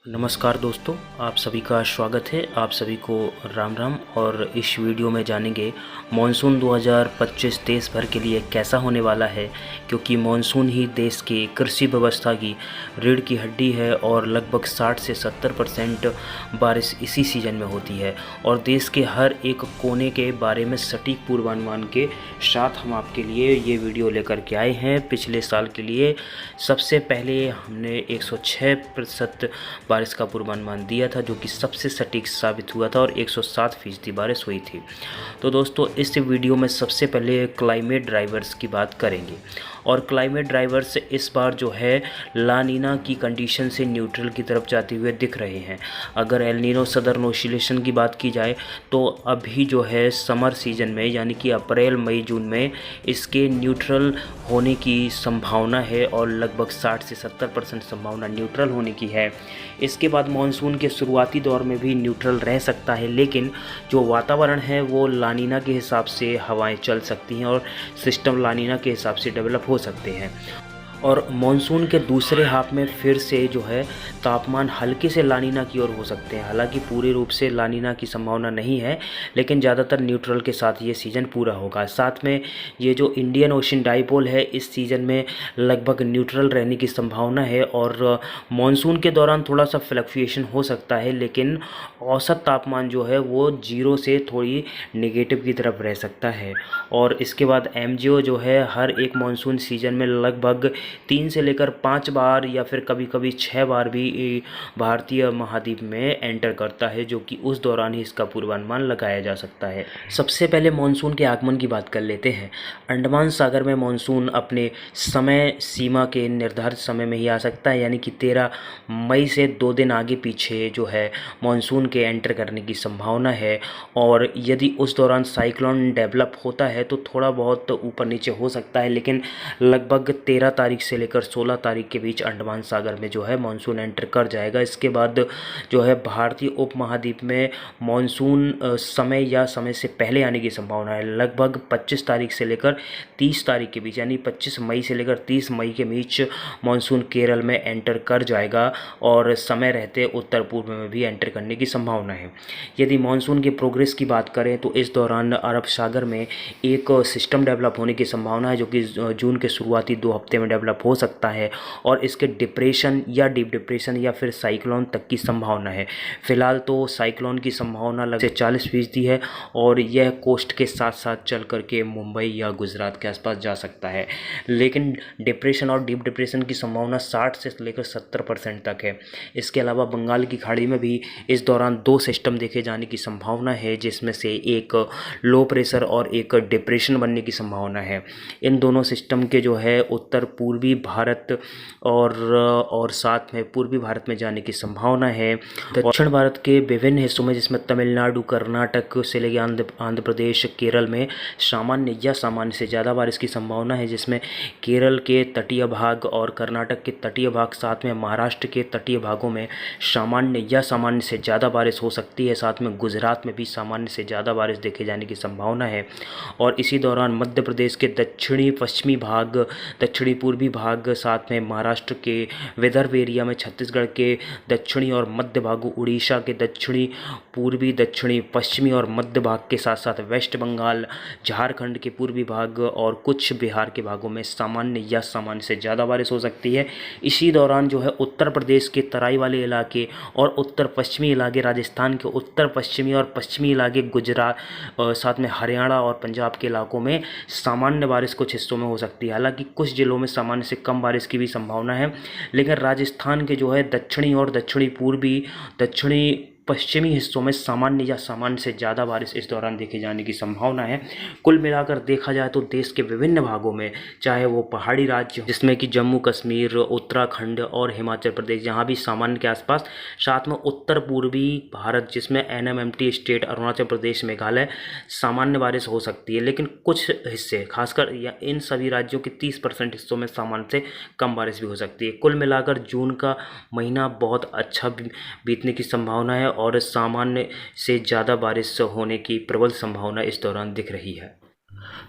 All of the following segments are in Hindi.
नमस्कार दोस्तों, आप सभी का स्वागत है। आप सभी को राम राम। और इस वीडियो में जानेंगे मानसून 2025 देश भर के लिए कैसा होने वाला है, क्योंकि मानसून ही देश की कृषि व्यवस्था की रीढ़ की हड्डी है और लगभग 60 से 70% बारिश इसी सीज़न में होती है। और देश के हर एक कोने के बारे में सटीक पूर्वानुमान के साथ हम आपके लिए ये वीडियो लेकर के आए हैं। पिछले साल के लिए सबसे पहले हमने 106% बारिश का पूर्वानुमान दिया था, जो कि सबसे सटीक साबित हुआ था और 107% बारिश हुई थी। तो दोस्तों, इस वीडियो में सबसे पहले क्लाइमेट ड्राइवर्स की बात करेंगे। और क्लाइमेट ड्राइवर्स इस बार जो है ला नीना की कंडीशन से न्यूट्रल की तरफ जाते हुए दिख रहे हैं। अगर एल नीनो सदर्न ओसिलेशन की बात की जाए तो अभी जो है समर सीजन में, यानी कि अप्रैल मई जून में इसके न्यूट्रल होने की संभावना है और लगभग 60 से 70% संभावना न्यूट्रल होने की है। इसके बाद मानसून के शुरुआती दौर में भी न्यूट्रल रह सकता है, लेकिन जो वातावरण है वो ला नीना के हिसाब से हवाएं चल सकती हैं और सिस्टम ला नीना के हिसाब से डेवलप हो सकते हैं। और मानसून के दूसरे हाफ में फिर से जो है तापमान हल्के से ला नीना की ओर हो सकते हैं। हालांकि पूरे रूप से ला नीना की संभावना नहीं है, लेकिन ज़्यादातर न्यूट्रल के साथ ये सीज़न पूरा होगा। साथ में ये जो इंडियन ओशन डाइपोल है, इस सीज़न में लगभग न्यूट्रल रहने की संभावना है। और मानसून के दौरान थोड़ा सा फ्लक्चुएशन हो सकता है, लेकिन औसत तापमान जो है वो 0 से थोड़ी नेगेटिव की तरफ रह सकता है। और इसके बाद एमजीओ जो है हर एक मानसून सीज़न में लगभग 3 से लेकर 5 बार या फिर कभी कभी 6 बार भी भारतीय महाद्वीप में एंटर करता है, जो कि उस दौरान ही इसका पूर्वानुमान लगाया जा सकता है। सबसे पहले मानसून के आगमन की बात कर लेते हैं। अंडमान सागर में मानसून अपने समय सीमा के निर्धारित समय में ही आ सकता है, यानी कि 13 मई से 2 दिन आगे पीछे जो है मानसून के एंटर करने की संभावना है। और यदि उस दौरान साइक्लोन डेवलप होता है तो थोड़ा बहुत ऊपर नीचे हो सकता है, लेकिन लगभग 13 तारीख से लेकर 16 तारीख के बीच अंडमान सागर में जो है मानसून एंटर कर जाएगा। इसके बाद जो है भारतीय उपमहाद्वीप में मानसून समय या समय से पहले आने की संभावना है। लगभग 25 तारीख से लेकर 30 तारीख के बीच, यानी 25 मई से लेकर 30 मई के बीच मानसून केरल में एंटर कर जाएगा और समय रहते उत्तर पूर्व में भी एंटर करने की संभावना है। यदि मानसून के प्रोग्रेस की बात करें तो इस दौरान अरब सागर में एक सिस्टम डेवलप होने की संभावना है, जो कि जून के शुरुआती 2 हफ्ते में डेवलप हो सकता है। और इसके डिप्रेशन या डीप डिप्रेशन या फिर साइक्लोन तक की संभावना है। फिलहाल तो साइक्लोन की संभावना लगभग 40% है और यह कोस्ट के साथ साथ चल करके मुंबई या गुजरात के आसपास जा सकता है। लेकिन डिप्रेशन और डीप डिप्रेशन की संभावना 60 से लेकर 70% तक है। इसके अलावा बंगाल की खाड़ी में भी इस दौरान 2 सिस्टम देखे जाने की संभावना है, जिसमें से एक लो प्रेशर और एक डिप्रेशन बनने की संभावना है। इन दोनों सिस्टम के जो है उत्तर पूर्वी भारत और साथ में पूर्वी भारत में जाने की संभावना है। दक्षिण भारत के विभिन्न हिस्सों में, जिसमें तमिलनाडु, कर्नाटक से लेकर आंध्र प्रदेश, केरल में सामान्य या सामान्य से ज़्यादा बारिश की संभावना है, जिसमें केरल के तटीय भाग और कर्नाटक के तटीय भाग, साथ में महाराष्ट्र के तटीय भागों में सामान्य या सामान्य से ज़्यादा बारिश हो सकती है। साथ में गुजरात में भी सामान्य से ज़्यादा बारिश देखे जाने की संभावना है। और इसी दौरान मध्य प्रदेश के दक्षिणी पश्चिमी भाग, दक्षिणी पूर्वी भाग, साथ में महाराष्ट्र के विदर्भ एरिया में, छत्तीसगढ़ के दक्षिणी और मध्य भागों, उड़ीसा के दक्षिणी पूर्वी, दक्षिणी पश्चिमी और मध्य भाग के साथ साथ वेस्ट बंगाल, झारखंड के पूर्वी भाग और कुछ बिहार के भागों में सामान्य या सामान्य से ज़्यादा बारिश हो सकती है। इसी दौरान जो है उत्तर प्रदेश के तराई वाले इलाके और उत्तर पश्चिमी इलाके, राजस्थान के उत्तर पश्चिमी और पश्चिमी इलाके, गुजरात, साथ में हरियाणा और पंजाब के इलाकों में सामान्य बारिश कुछ हिस्सों में हो सकती है। हालांकि कुछ जिलों में सामान्य से कम बारिश की भी संभावना है, लेकिन राजस्थान के जो है दक्षिणी और दक्षिणी पूर्वी, दक्षिणी पश्चिमी हिस्सों में सामान्य या सामान्य से ज़्यादा बारिश इस दौरान देखे जाने की संभावना है। कुल मिलाकर देखा जाए तो देश के विभिन्न भागों में, चाहे वो पहाड़ी राज्य जिसमें कि जम्मू कश्मीर, उत्तराखंड और हिमाचल प्रदेश, जहाँ भी सामान्य के आसपास, साथ में उत्तर पूर्वी भारत जिसमें एनएमएमटी स्टेट, अरुणाचल प्रदेश, मेघालय, सामान्य बारिश हो सकती है। लेकिन कुछ हिस्से, खासकर या इन सभी राज्यों के 30% हिस्सों में सामान्य से कम बारिश भी हो सकती है। कुल मिलाकर जून का महीना बहुत अच्छा बीतने की संभावना है और सामान्य से ज़्यादा बारिश होने की प्रबल संभावना इस दौरान दिख रही है।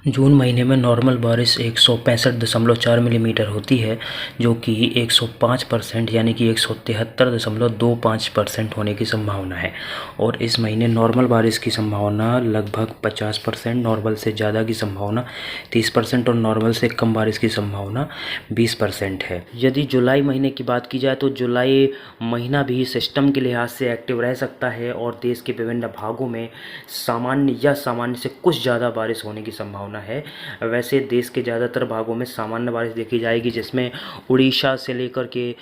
जून महीने में नॉर्मल बारिश 165.4 मिलीमीटर होती है, जो कि 105% यानी कि 173.25% होने की संभावना है। और इस महीने नॉर्मल बारिश की संभावना लगभग 50%, नॉर्मल से ज़्यादा की संभावना 30% और नॉर्मल से कम बारिश की संभावना 20% है। यदि जुलाई महीने की बात की जाए तो जुलाई महीना भी सिस्टम के लिहाज से एक्टिव रह सकता है और देश के विभिन्न भागों में सामान्य या सामान्य से कुछ ज़्यादा बारिश होने की संभावना है। वैसे देश के ज़्यादातर भागों में सामान्य बारिश देखी जाएगी, जिसमें उड़ीसा से लेकर के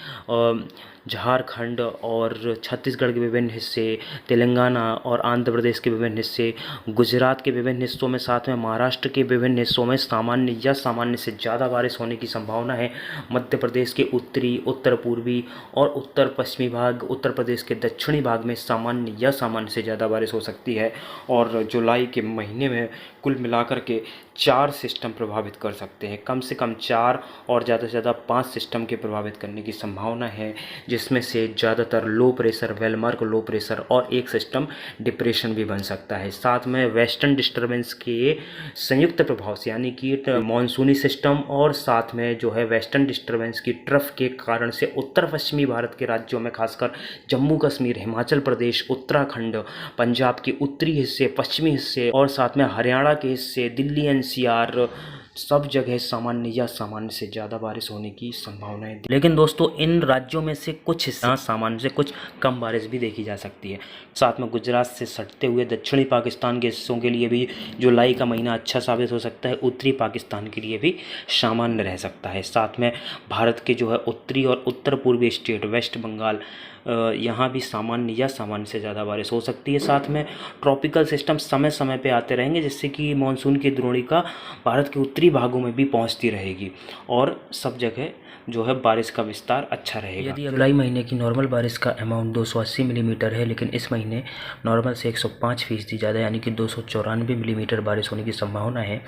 झारखंड और छत्तीसगढ़ के विभिन्न हिस्से, तेलंगाना और आंध्र प्रदेश के विभिन्न हिस्से, गुजरात के विभिन्न हिस्सों में, साथ में महाराष्ट्र के विभिन्न हिस्सों में सामान्य या सामान्य से ज़्यादा बारिश होने की संभावना है। मध्य प्रदेश के उत्तरी, उत्तर पूर्वी और उत्तर पश्चिमी भाग, उत्तर प्रदेश के दक्षिणी भाग में सामान्य या सामान्य से ज़्यादा बारिश हो सकती है। और जुलाई के महीने में कुल मिलाकर के 4 सिस्टम प्रभावित कर सकते हैं, कम से कम 4 और ज़्यादा से ज़्यादा 5 सिस्टम के प्रभावित करने की संभावना है, जिसमें से ज़्यादातर low pressure, well-marked low pressure और एक सिस्टम डिप्रेशन भी बन सकता है। साथ में वेस्टर्न डिस्टर्बेंस के संयुक्त प्रभाव से, यानी कि मानसूनी सिस्टम और साथ में जो है वेस्टर्न डिस्टर्बेंस की ट्रफ के कारण से उत्तर पश्चिमी भारत के राज्यों में, खासकर जम्मू कश्मीर, हिमाचल प्रदेश, उत्तराखंड, पंजाब के उत्तरी हिस्से, पश्चिमी हिस्से और साथ में हरियाणा के हिस्से, दिल्ली एनसीआर, सब जगह सामान्य या सामान्य से ज़्यादा बारिश होने की संभावनाएं। लेकिन दोस्तों, इन राज्यों में से कुछ हिस्सा सामान्य से कुछ कम बारिश भी देखी जा सकती है। साथ में गुजरात से सटते हुए दक्षिणी पाकिस्तान के हिस्सों के लिए भी जुलाई का महीना अच्छा साबित हो सकता है, उत्तरी पाकिस्तान के लिए भी सामान्य रह सकता है। साथ में भारत के जो है उत्तरी और उत्तर पूर्वी स्टेट, वेस्ट बंगाल, यहाँ भी सामान्य या सामान्य से ज़्यादा बारिश हो सकती है। साथ में ट्रॉपिकल सिस्टम समय समय पे आते रहेंगे, जिससे कि मानसून की द्रोणिका भारत के उत्तरी भागों में भी पहुँचती रहेगी और सब जगह जो है बारिश का विस्तार अच्छा रहेगा। यदि जुलाई महीने की नॉर्मल बारिश का अमाउंट 280 मिलीमीटर है, लेकिन इस महीने नॉर्मल से 105% ज़्यादा यानी कि 294 मिलीमीटर बारिश होने की संभावना है।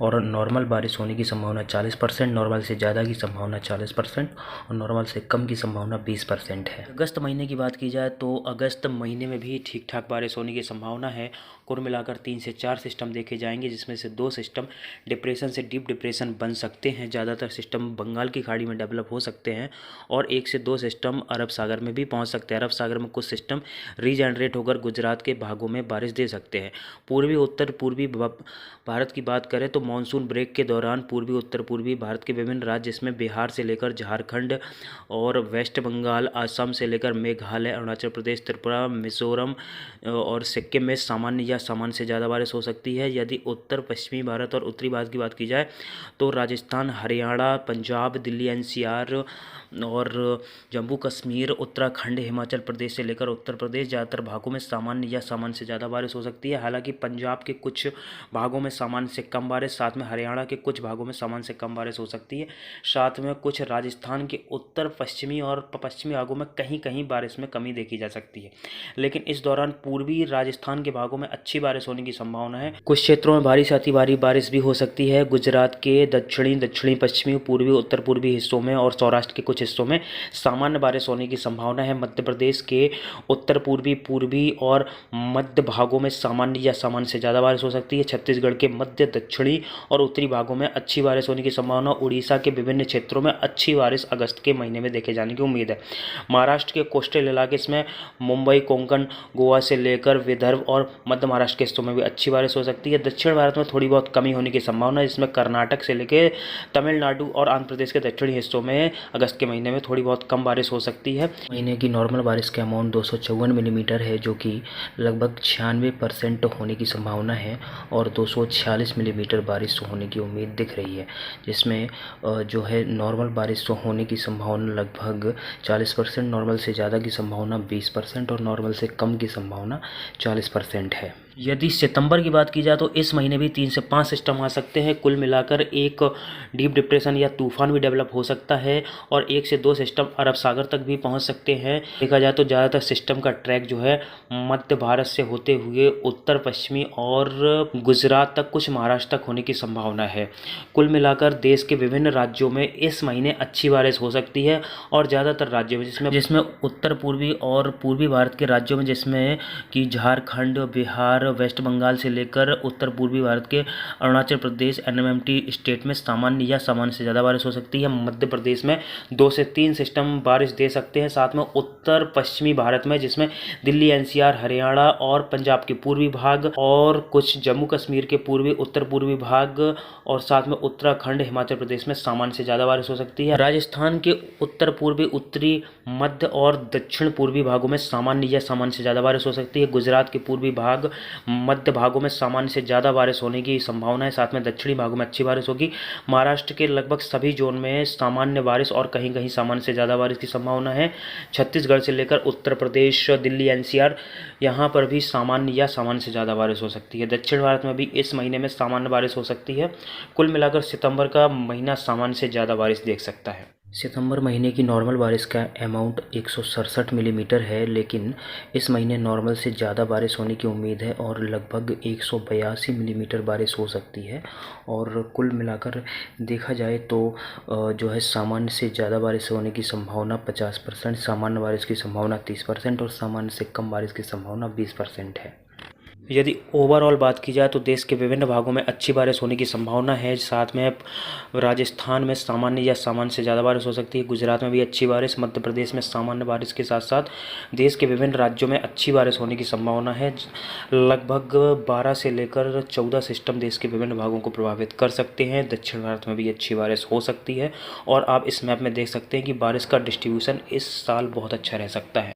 और नॉर्मल बारिश होने की संभावना 40%, नॉर्मल से ज़्यादा की संभावना 40% और नॉर्मल से कम की संभावना 20% है। अगस्त महीने की बात की जाए तो अगस्त महीने में भी ठीक ठाक बारिश होने की संभावना है। कुल मिलाकर 3 से 4 सिस्टम देखे जाएंगे, जिसमें से 2 सिस्टम डिप्रेशन से डीप डिप्रेशन बन सकते हैं। ज़्यादातर सिस्टम बंगाल की खाड़ी में डेवलप हो सकते हैं और 1 से 2 सिस्टम अरब सागर में भी पहुंच सकते हैं। अरब सागर में कुछ सिस्टम रीजनरेट होकर गुजरात के भागों में बारिश दे सकते हैं। पूर्वी उत्तर पूर्वी भारत की बात करें तो मानसून ब्रेक के दौरान पूर्वी उत्तर पूर्वी भारत के विभिन्न राज्य, जिसमें बिहार से लेकर झारखंड और वेस्ट बंगाल, असम से लेकर मेघालय, अरुणाचल प्रदेश, त्रिपुरा, मिजोरम और सिक्किम में सामान्य या सामान्य से ज़्यादा बारिश हो सकती है। यदि उत्तर पश्चिमी भारत और उत्तरी भारत की बात की जाए तो राजस्थान, हरियाणा, पंजाब, दिल्ली एनसीआर और जम्मू कश्मीर, उत्तराखंड, हिमाचल प्रदेश से लेकर उत्तर प्रदेश, ज़्यादातर भागों में सामान्य या सामान्य से ज़्यादा बारिश हो सकती है। हालांकि पंजाब के कुछ भागों में सामान्य से कम बारिश, साथ में हरियाणा के कुछ भागों में सामान्य से कम बारिश हो सकती है। साथ में कुछ राजस्थान के उत्तर पश्चिमी और पश्चिमी भागों में कहीं कहीं बारिश में कमी देखी जा सकती है। लेकिन इस दौरान पूर्वी राजस्थान के भागों में अच्छी बारिश होने की संभावना है। कुछ क्षेत्रों में भारी से अति भारी बारिश भी हो सकती है। गुजरात के दक्षिणी पश्चिमी, पूर्वी, उत्तर पूर्वी हिस्सों में और सौराष्ट्र के कुछ हिस्सों में सामान्य बारिश होने की संभावना है। मध्य प्रदेश के उत्तर पूर्वी, पूर्वी और मध्य भागों में सामान्य या सामान्य से ज़्यादा बारिश हो सकती है। छत्तीसगढ़ के मध्य, दक्षिणी और उत्तरी भागों में अच्छी बारिश होने की संभावना। उड़ीसा के विभिन्न क्षेत्रों में अच्छी बारिश अगस्त के महीने में देखे जाने की उम्मीद है। महाराष्ट्र के कोस्टल इलाके में मुंबई, कोंकण, गोवा से लेकर विदर्भ और मध्य महाराष्ट्र के हिस्सों में भी अच्छी बारिश हो सकती है। दक्षिण भारत में थोड़ी बहुत कमी होने की संभावना है, जिसमें कर्नाटक से लेकर तमिलनाडु और आंध्र प्रदेश के दक्षिणी हिस्सों में अगस्त के महीने में थोड़ी बहुत कम बारिश हो सकती है। महीने की नॉर्मल बारिश का अमाउंट 254 मिलीमीटर है, जो कि लगभग 96% होने की संभावना है और 246 मिलीमीटर बारिश होने की उम्मीद दिख रही है, जिसमें जो है नॉर्मल बारिश होने की संभावना लगभग 40%, नॉर्मल से ज़्यादा की संभावना 20% और नॉर्मल से कम की संभावना 40% है। यदि सितंबर की बात की जाए तो इस महीने भी 3 से 5 सिस्टम आ सकते हैं। कुल मिलाकर एक डीप डिप्रेशन या तूफान भी डेवलप हो सकता है और 1 से 2 सिस्टम अरब सागर तक भी पहुंच सकते हैं। देखा जाए तो ज़्यादातर सिस्टम का ट्रैक जो है मध्य भारत से होते हुए उत्तर पश्चिमी और गुजरात तक, कुछ महाराष्ट्र तक होने की संभावना है। कुल मिलाकर देश के विभिन्न राज्यों में इस महीने अच्छी बारिश हो सकती है और ज़्यादातर राज्यों में जिसमें उत्तर पूर्वी और पूर्वी भारत के राज्यों में, जिसमें कि झारखंड, बिहार, वेस्ट बंगाल से लेकर उत्तर पूर्वी भारत के अरुणाचल प्रदेश एनएमटी स्टेट में सामान्य या सामान्य से ज़्यादा बारिश हो सकती है। मध्य प्रदेश में 2 से 3 सिस्टम बारिश दे सकते हैं। साथ में उत्तर पश्चिमी भारत में, जिसमें दिल्ली, एनसीआर, हरियाणा और पंजाब के पूर्वी भाग और कुछ जम्मू कश्मीर के पूर्वी उत्तर पूर्वी भाग और साथ में उत्तराखंड, हिमाचल प्रदेश में सामान्य से ज़्यादा बारिश हो सकती है। राजस्थान के उत्तर पूर्वी, उत्तरी, मध्य और दक्षिण पूर्वी भागों में सामान्य या सामान्य से ज़्यादा बारिश हो सकती है। गुजरात के पूर्वी भाग, मध्य भागों में सामान्य से ज़्यादा बारिश होने की संभावना है। साथ में दक्षिणी भागों में अच्छी बारिश होगी। महाराष्ट्र के लगभग सभी जोन में सामान्य बारिश और कहीं कहीं सामान्य से ज़्यादा बारिश की संभावना है। छत्तीसगढ़ से लेकर उत्तर प्रदेश, दिल्ली, एनसीआर, यहाँ पर भी सामान्य या सामान्य से ज़्यादा बारिश हो सकती है। दक्षिण भारत में भी इस महीने में सामान्य बारिश हो सकती है। कुल मिलाकर सितंबर का महीना सामान्य से ज़्यादा बारिश देख सकता है। सितंबर महीने की नॉर्मल बारिश का अमाउंट 167 मिलीमीटर है, लेकिन इस महीने नॉर्मल से ज़्यादा बारिश होने की उम्मीद है और लगभग 182 मिलीमीटर बारिश हो सकती है। और कुल मिलाकर देखा जाए तो जो है सामान्य से ज़्यादा बारिश होने की संभावना 50%, सामान्य बारिश की संभावना 30% और सामान्य से कम बारिश की संभावना 20% है। यदि ओवरऑल बात की जाए तो देश के विभिन्न भागों में अच्छी बारिश होने की संभावना है। साथ में राजस्थान में सामान्य या सामान्य से ज़्यादा बारिश हो सकती है। गुजरात में भी अच्छी बारिश, मध्य प्रदेश में सामान्य बारिश के साथ साथ देश के विभिन्न राज्यों में अच्छी बारिश होने की संभावना है। लगभग 12 से लेकर 14 सिस्टम देश के विभिन्न भागों को प्रभावित कर सकते हैं। दक्षिण भारत में भी अच्छी बारिश हो सकती है और आप इस मैप में देख सकते हैं कि बारिश का डिस्ट्रीब्यूशन इस साल बहुत अच्छा रह सकता है।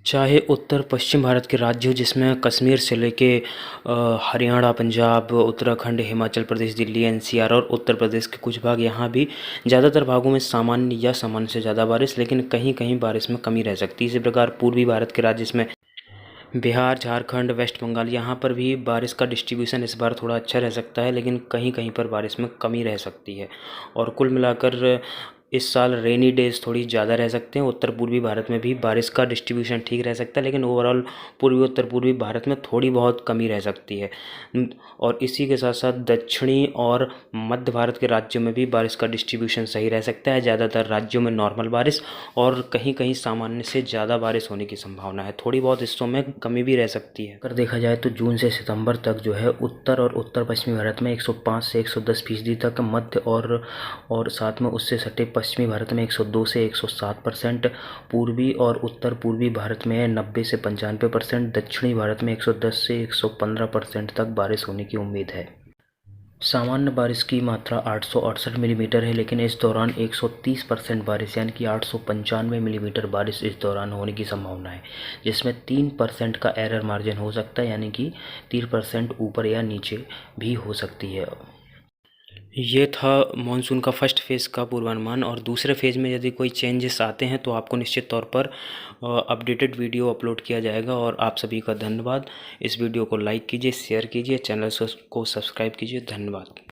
चाहे उत्तर पश्चिम भारत के राज्य हो, जिसमें कश्मीर से लेके हरियाणा, पंजाब, उत्तराखंड, हिमाचल प्रदेश, दिल्ली, एनसीआर और उत्तर प्रदेश के कुछ भाग, यहाँ भी ज़्यादातर भागों में सामान्य या सामान्य से ज़्यादा बारिश, लेकिन कहीं कहीं बारिश में कमी रह सकती है। इसी प्रकार पूर्वी भारत के राज्य, जिसमें बिहार, झारखंड, वेस्ट बंगाल, यहाँ पर भी बारिश का डिस्ट्रीब्यूशन इस बार थोड़ा अच्छा रह सकता है, लेकिन कहीं कहीं पर बारिश में कमी रह सकती है। और कुल मिलाकर इस साल रेनी डेज थोड़ी ज़्यादा रह सकते हैं। उत्तर पूर्वी भारत में भी बारिश का डिस्ट्रीब्यूशन ठीक रह सकता है, लेकिन ओवरऑल पूर्वी उत्तर पूर्वी भारत में थोड़ी बहुत कमी रह सकती है। और इसी के साथ साथ दक्षिणी और मध्य भारत के राज्यों में भी बारिश का डिस्ट्रीब्यूशन सही रह सकता है। ज़्यादातर राज्यों में नॉर्मल बारिश और कहीं कहीं सामान्य से ज़्यादा बारिश होने की संभावना है। थोड़ी बहुत हिस्सों में कमी भी रह सकती है। अगर देखा जाए तो जून से सितंबर तक जो है उत्तर और उत्तर पश्चिमी भारत में 105 से 110% तक, मध्य और साथ में उससे सटे पश्चिमी भारत में 102 से 107%, पूर्वी और उत्तर पूर्वी भारत में 90 से 95%, दक्षिणी भारत में 110 से 115% तक बारिश होने की उम्मीद है। सामान्य बारिश की मात्रा 868 मिलीमीटर है, लेकिन इस दौरान 130% बारिश यानी कि 895 मिलीमीटर बारिश इस दौरान होने की संभावना है, जिसमें 3% का एरर मार्जिन हो सकता है, यानी कि 3% ऊपर या नीचे भी हो सकती है। ये था मॉनसून का फर्स्ट फेज़ का पूर्वानुमान। और दूसरे फेज़ में यदि कोई चेंजेस आते हैं तो आपको निश्चित तौर पर अपडेटेड वीडियो अपलोड किया जाएगा। और आप सभी का धन्यवाद। इस वीडियो को लाइक कीजिए, शेयर कीजिए, चैनल को सब्सक्राइब कीजिए। धन्यवाद।